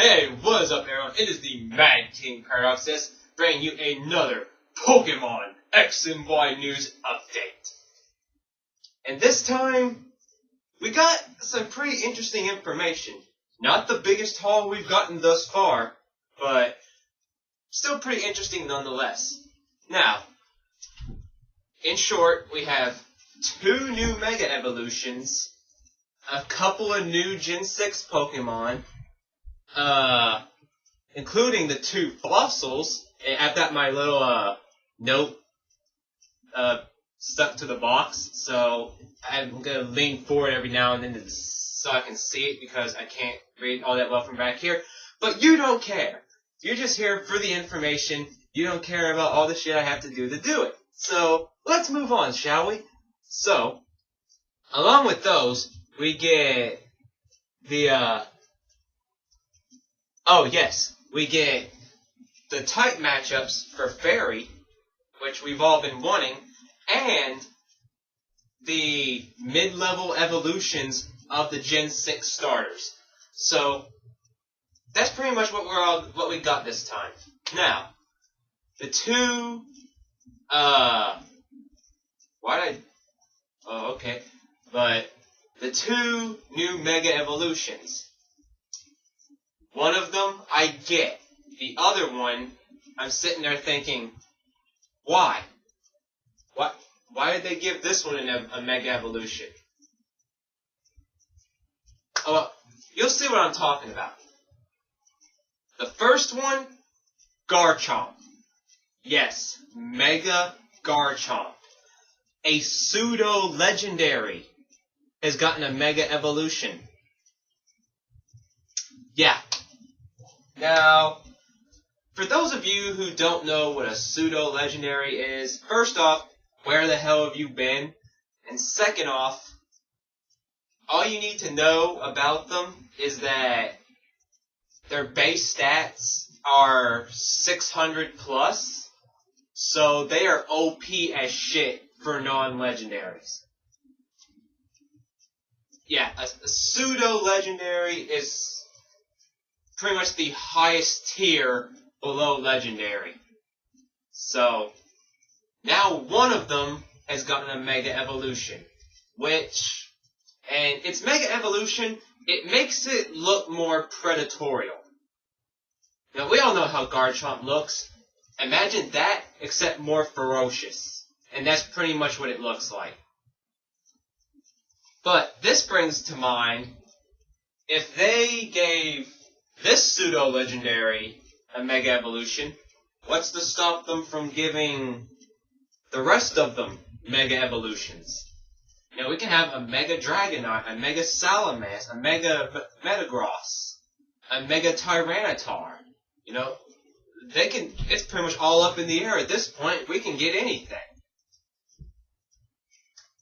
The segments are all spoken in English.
Hey, what is up, everyone? It is the Mad King Paradoxus, bringing you another Pokemon X and Y news update. And this time, we got some pretty interesting information. Not the biggest haul we've gotten thus far, but still pretty interesting nonetheless. Now, in short, we have 2 new Mega Evolutions, a couple of new Gen 6 Pokemon, including the 2 fossils. I've got my little note stuck to the box, so I'm gonna lean forward every now and then so I can see it because I can't read all that well from back here. But you don't care. You're just here for the information. You don't care about all the shit I have to do it. So let's move on, shall we? So, along with those, we get the we get the type matchups for Fairy, which we've all been wanting, and the mid-level evolutions of the Gen 6 starters. So that's pretty much what we got this time. Now, the 2 the 2 new Mega Evolutions. One of them I get. The other one, I'm sitting there thinking, why? Why did they give this one a Mega Evolution? Oh, well, you'll see what I'm talking about. The first one, Garchomp. Yes, Mega Garchomp. A pseudo-legendary has gotten a Mega Evolution. Yeah. Now, for those of you who don't know what a pseudo-legendary is, first off, where the hell have you been? And second off, all you need to know about them is that their base stats are 600 plus, so they are OP as shit for non-legendaries. Yeah, a pseudo-legendary is pretty much the highest tier below legendary. So, now one of them has gotten a Mega Evolution, and its Mega Evolution, it makes it look more predatorial. Now, we all know how Garchomp looks. Imagine that, except more ferocious. And that's pretty much what it looks like. But this brings to mind, if they gave this pseudo-legendary a Mega Evolution, what's to stop them from giving the rest of them Mega Evolutions? You know, we can have a Mega Dragonite, a Mega Salamence, a Mega Metagross, a Mega Tyranitar. You know, it's pretty much all up in the air at this point. We can get anything.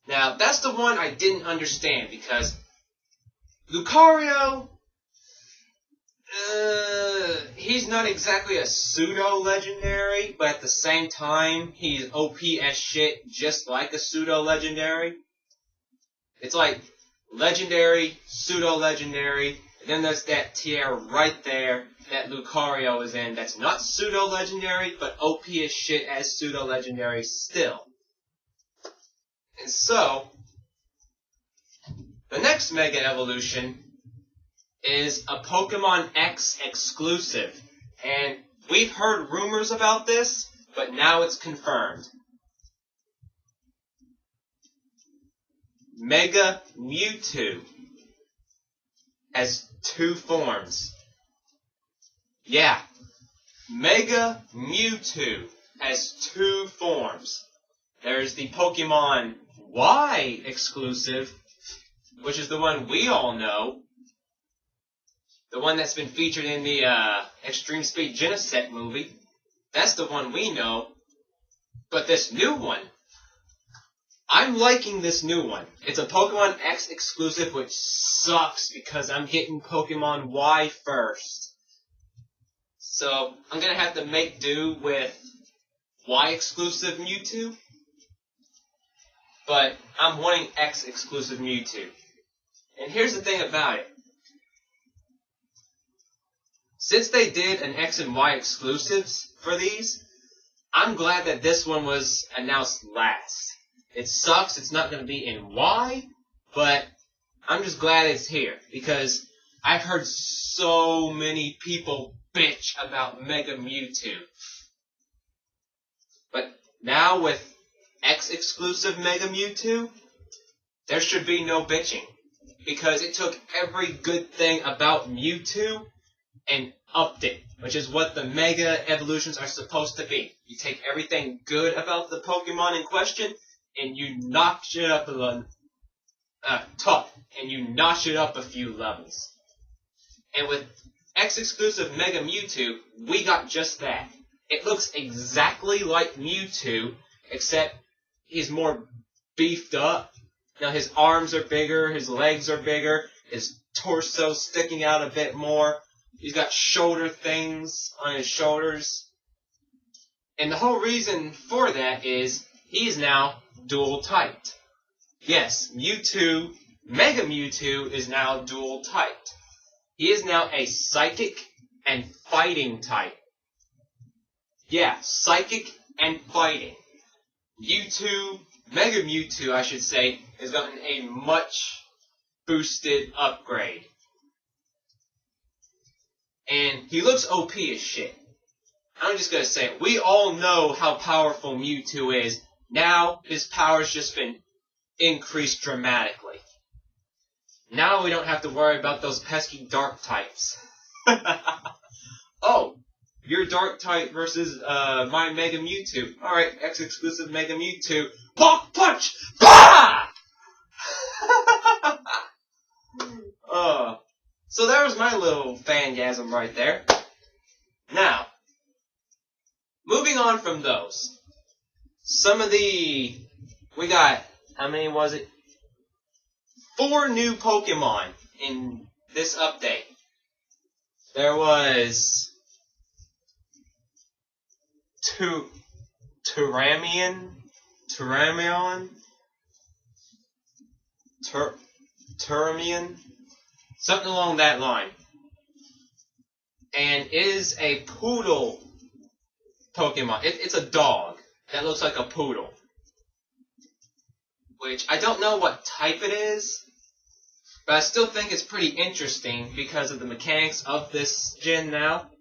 Now, that's the one I didn't understand, because Lucario, he's not exactly a pseudo-legendary, but at the same time, he's OP as shit, just like a pseudo-legendary. It's like legendary, pseudo-legendary, and then there's that tier right there that Lucario is in that's not pseudo-legendary, but OP as shit as pseudo-legendary still. And so, the next Mega Evolution is a Pokemon X exclusive. And we've heard rumors about this, but now it's confirmed. Mega Mewtwo has 2 forms. Yeah, Mega Mewtwo has 2 forms. There's the Pokemon Y exclusive, which is the one we all know. The one that's been featured in the Extreme Speed Genesect movie. That's the one we know. But this new one, I'm liking this new one. It's a Pokemon X exclusive, which sucks because I'm getting Pokemon Y first. So, I'm going to have to make do with Y exclusive Mewtwo. But I'm wanting X exclusive Mewtwo. And here's the thing about it. since they did an X and Y exclusives for these, I'm glad that this one was announced last. It sucks it's not going to be in Y, but I'm just glad it's here, because I've heard so many people bitch about Mega Mewtwo. But now with X exclusive Mega Mewtwo, there should be no bitching, because it took every good thing about Mewtwo and upped it, which is what the Mega Evolutions are supposed to be. You take everything good about the Pokemon in question, and you notch it up a few levels. And with X exclusive Mega Mewtwo, we got just that. It looks exactly like Mewtwo, except he's more beefed up. Now his arms are bigger, his legs are bigger, his torso sticking out a bit more. He's got shoulder things on his shoulders. And the whole reason for that is he's now dual typed. Yes, Mewtwo, Mega Mewtwo is now dual typed. He is now a psychic and fighting type. Yeah, psychic and fighting. Mewtwo, Mega Mewtwo, I should say, has gotten a much boosted upgrade. And he looks OP as shit. I'm just gonna say it. We all know how powerful Mewtwo is. Now, his power's just been increased dramatically. Now we don't have to worry about those pesky dark types. Oh, your dark type versus my Mega Mewtwo. Alright, X exclusive Mega Mewtwo. Pop punch! Bah! So that was my little fangasm right there. Now, moving on from those. We got, how many was it? 4 new Pokemon in this update. There was Turamion, something along that line. And it is a poodle Pokemon. It's a dog that looks like a poodle. Which, I don't know what type it is, but I still think it's pretty interesting because of the mechanics of this gen now.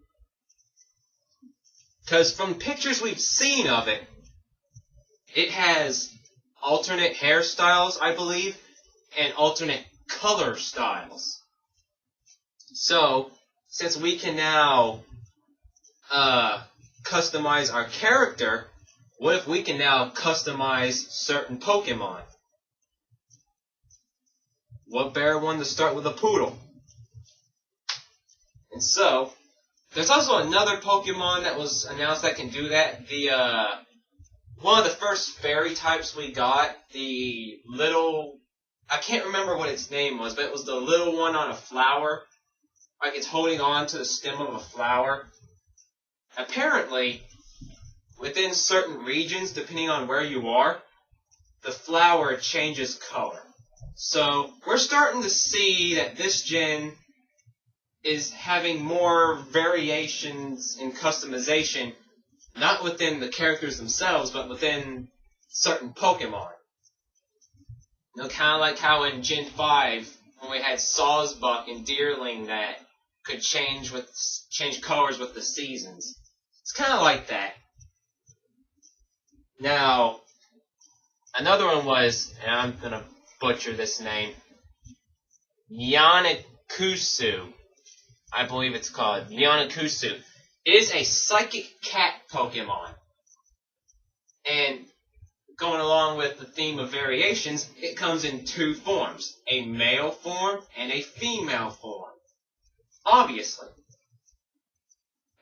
Because from pictures we've seen of it, it has alternate hairstyles, I believe, and alternate color styles. So, since we can now customize our character, what if we can now customize certain Pokemon? What better one to start with a poodle? And so, there's also another Pokemon that was announced that can do that. One of the first fairy types we got, the little, I can't remember what its name was, but it was the little one on a flower. Like it's holding on to the stem of a flower. Apparently, within certain regions, depending on where you are, the flower changes color. So, we're starting to see that this gen is having more variations in customization, not within the characters themselves, but within certain Pokemon. You know, kind of like how in Gen 5, when we had Sawsbuck and Deerling that could change colors with the seasons. It's kind of like that. Now, another one was, and I'm going to butcher this name, Yanikusu. I believe it's called Yanikusu. It is a psychic cat Pokemon. And going along with the theme of variations, it comes in 2 forms. A male form and a female form. Obviously.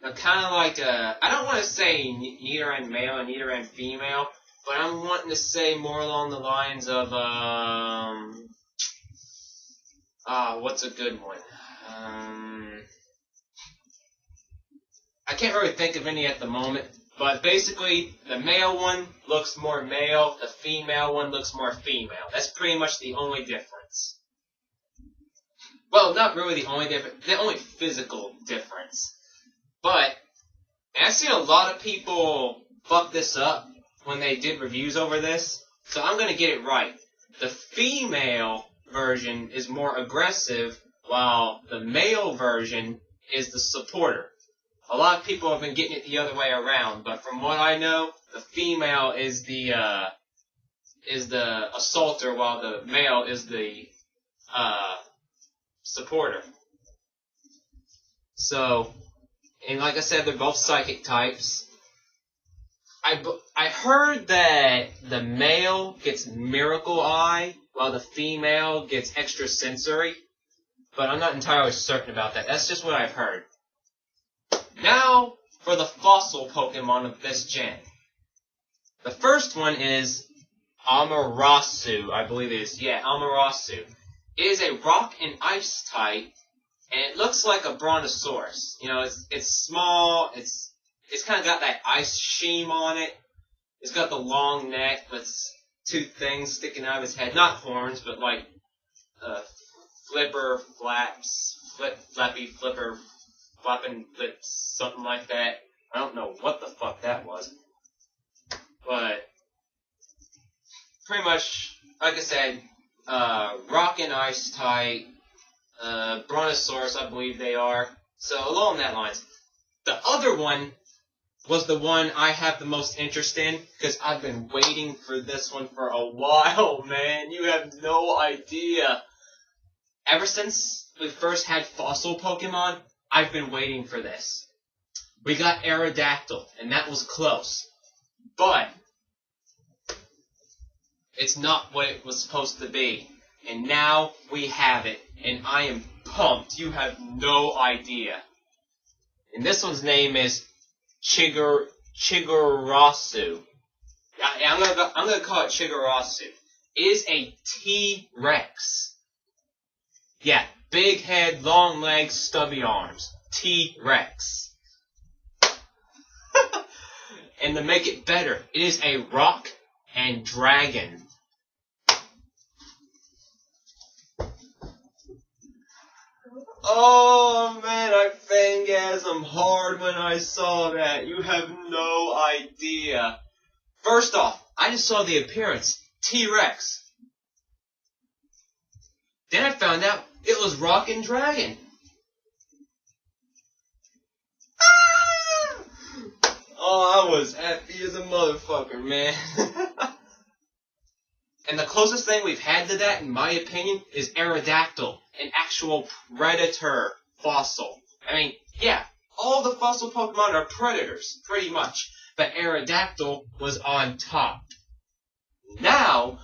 Now, kind of like I don't want to say Nidoran male and Nidoran female, but I'm wanting to say more along the lines of, what's a good one? I can't really think of any at the moment, but basically, the male one looks more male, the female one looks more female. That's pretty much the only difference. Well, not really the only difference, the only physical difference. But I've seen a lot of people fuck this up when they did reviews over this, so I'm going to get it right. The female version is more aggressive, while the male version is the supporter. A lot of people have been getting it the other way around, but from what I know, the female is the assaulter, while the male is the supporter. So, and like I said, they're both psychic types. I heard that the male gets Miracle Eye, while the female gets Extrasensory, but I'm not entirely certain about that. That's just what I've heard. Now, for the fossil Pokemon of this gen. The first one is Amaterasu, I believe it is. Yeah, Amaterasu. It is a rock and ice type, and it looks like a Brontosaurus. You know, it's small, it's kind of got that ice sheen on it. It's got the long neck with two things sticking out of its head. Not horns, but like flapping lips, something like that. I don't know what the fuck that was. But pretty much, like I said, rock and ice type, Brontosaurus, I believe they are. So along that lines. The other one was the one I have the most interest in, because I've been waiting for this one for a while, man. You have no idea. Ever since we first had fossil Pokemon, I've been waiting for this. We got Aerodactyl, and that was close. But it's not what it was supposed to be. And now we have it, and I am pumped. You have no idea. And this one's name is Chigarasu. I'm gonna call it Chigarasu. It is a T-Rex. Yeah, big head, long legs, stubby arms. T-Rex. And to make it better, it is a rock and dragon. Oh man, I fangasmed hard when I saw that. You have no idea. First off, I just saw the appearance. T-Rex. Then I found out it was Rock and Dragon. Oh, I was happy as a motherfucker, man. And the closest thing we've had to that, in my opinion, is Aerodactyl, an actual predator fossil. I mean, yeah, all the fossil Pokemon are predators, pretty much. But Aerodactyl was on top. Now,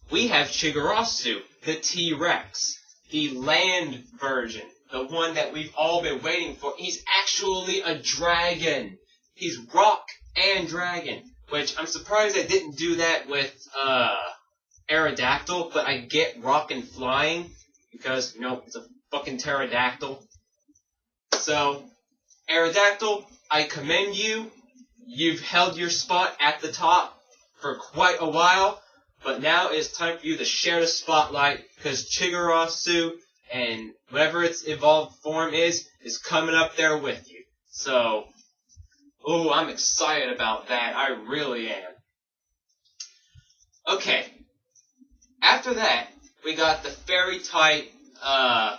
we have Chigarasu, the T-Rex, the land version, the one that we've all been waiting for. He's actually a dragon. He's rock and dragon, which I'm surprised I didn't do that with Aerodactyl, but I get rock and flying because, you know, it's a fucking pterodactyl. So, Aerodactyl, I commend you. You've held your spot at the top for quite a while, but now it's time for you to share the spotlight, because Chigarasu and whatever its evolved form is coming up there with you. So, ooh, I'm excited about that. I really am. Okay. After that, we got the fairy type, I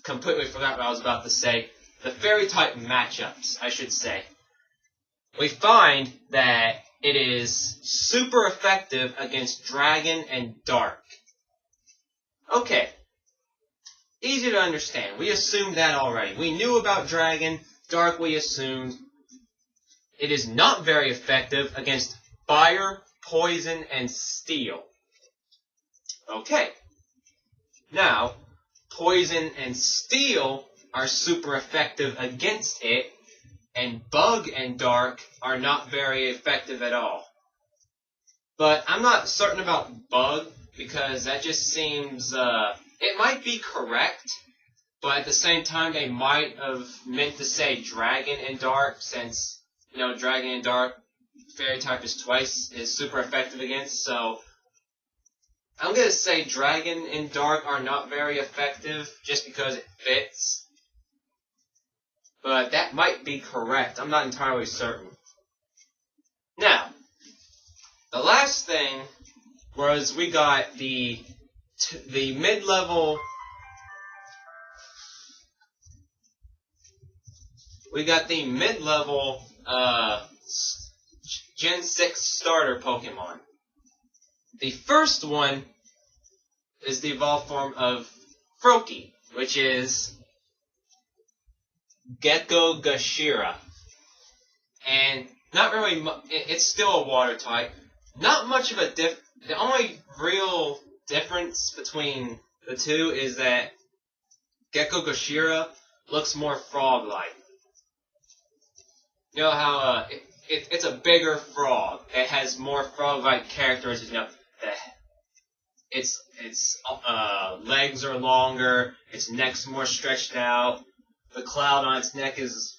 completely forgot what I was about to say. The fairy type matchups, I should say. We find that it is super effective against Dragon and Dark. Okay. Easy to understand. We assumed that already. We knew about Dragon. Dark we assumed. It is not very effective against Fire, Poison, and Steel. Okay. Now, Poison and Steel are super effective against it, and Bug and Dark are not very effective at all. But I'm not certain about Bug, because that just seems, it might be correct, but at the same time they might have meant to say Dragon and Dark, since, you know, Dragon and Dark, fairy type is twice, is super effective against, so I'm going to say Dragon and Dark are not very effective just because it fits. But that might be correct. I'm not entirely certain. Now, the last thing was we got the mid-level. We got the mid-level Gen 6 starter Pokemon. The first one is the evolved form of Froakie, which is Gecko Gashira. And not really it's still a water type. Not much of a the only real difference between the two is that Gecko Gashira looks more frog-like. You know how it's a bigger frog. It has more frog-like characteristics. You know, its legs are longer. Its neck's more stretched out. The cloud on its neck is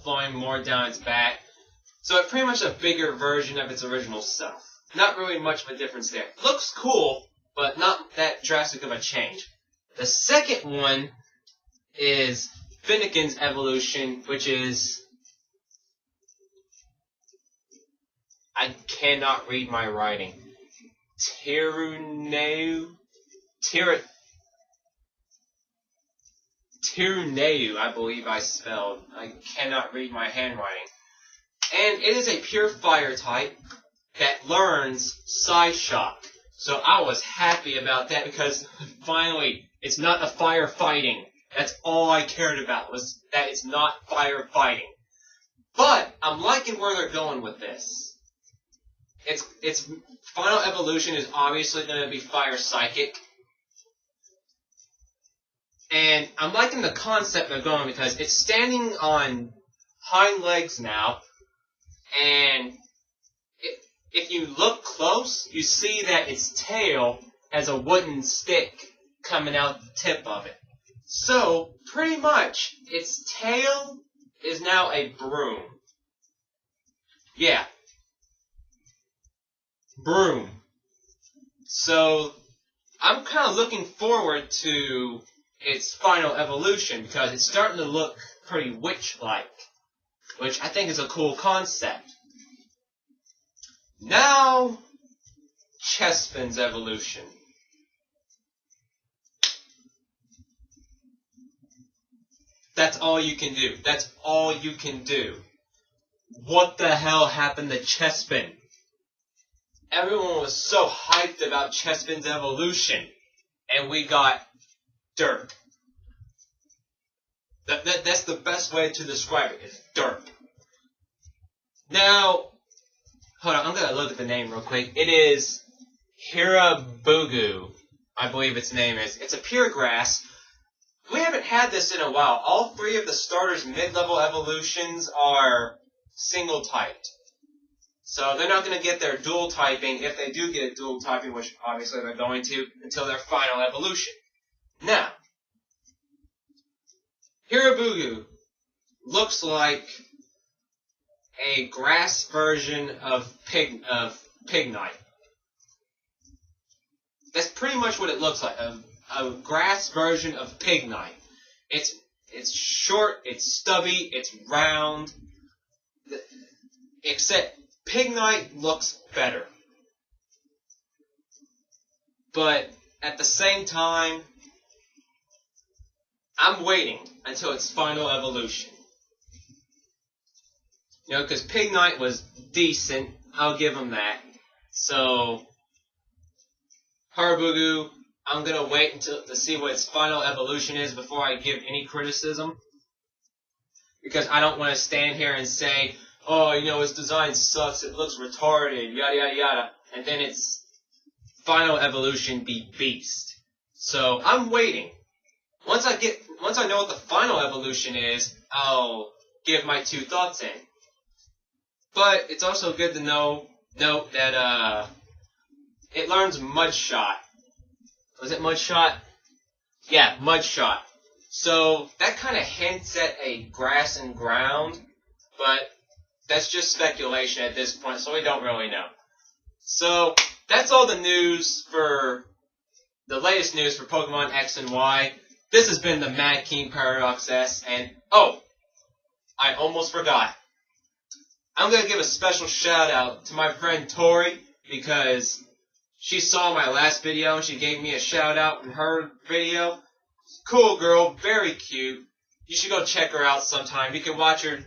flowing more down its back. So it's pretty much a bigger version of its original self. Not really much of a difference there. Looks cool, but not that drastic of a change. The second one is Finnegan's evolution, which is... I cannot read my writing. Tiruneu, I believe I spelled. I cannot read my handwriting. And it is a pure fire type that learns Psyshock. So I was happy about that because finally it's not a firefighting. That's all I cared about, was that it's not firefighting. But I'm liking where they're going with this. Its final evolution is obviously going to be Fire Psychic. And I'm liking the concept they're going because it's standing on hind legs now. And if you look close, you see that its tail has a wooden stick coming out the tip of it. So, pretty much, its tail is now a broom. Yeah. Broom. So, I'm kind of looking forward to its final evolution because it's starting to look pretty witch-like, which I think is a cool concept. Now, Chespin's evolution. That's all you can do. That's all you can do. What the hell happened to Chespin? Everyone was so hyped about Chespin's evolution, and we got derp. That's the best way to describe it, is derp. Now, hold on, I'm going to look at the name real quick. It is Hirabugu, I believe its name is. It's a pure grass. We haven't had this in a while. All three of the starters' mid-level evolutions are single-typed. So they're not going to get their dual typing, if they do get dual typing, which obviously they're going to, until their final evolution. Now, Hirabugu looks like a grass version of Pignite. That's pretty much what it looks like, a grass version of Pignite. It's short, it's stubby, it's round, except Pignite looks better. But at the same time, I'm waiting until its final evolution. You know, because Pignite was decent, I'll give him that. So, Hirabugu, I'm going to wait to see what its final evolution is before I give any criticism. Because I don't want to stand here and say, oh, you know, its design sucks, it looks retarded, yada, yada, yada. And then its final evolution be beast. So, I'm waiting. Once I know what the final evolution is, I'll give my 2 thoughts in. But it's also good to note that it learns Mudshot. Was it Mudshot? Yeah, Mudshot. So that kind of hints at a grass and ground, but that's just speculation at this point, so we don't really know. So that's all the news for the latest news for Pokemon X and Y. This has been the Mad King Paradox S, and oh, I almost forgot. I'm going to give a special shout out to my friend Tori because she saw my last video and she gave me a shout out in her video. Cool girl, very cute. You should go check her out sometime. You can watch her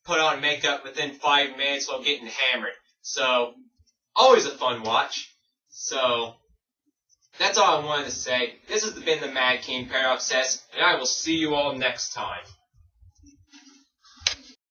put on makeup within 5 minutes while getting hammered. So, always a fun watch. So, that's all I wanted to say. This has been the Mad King Paradox S, and I will see you all next time.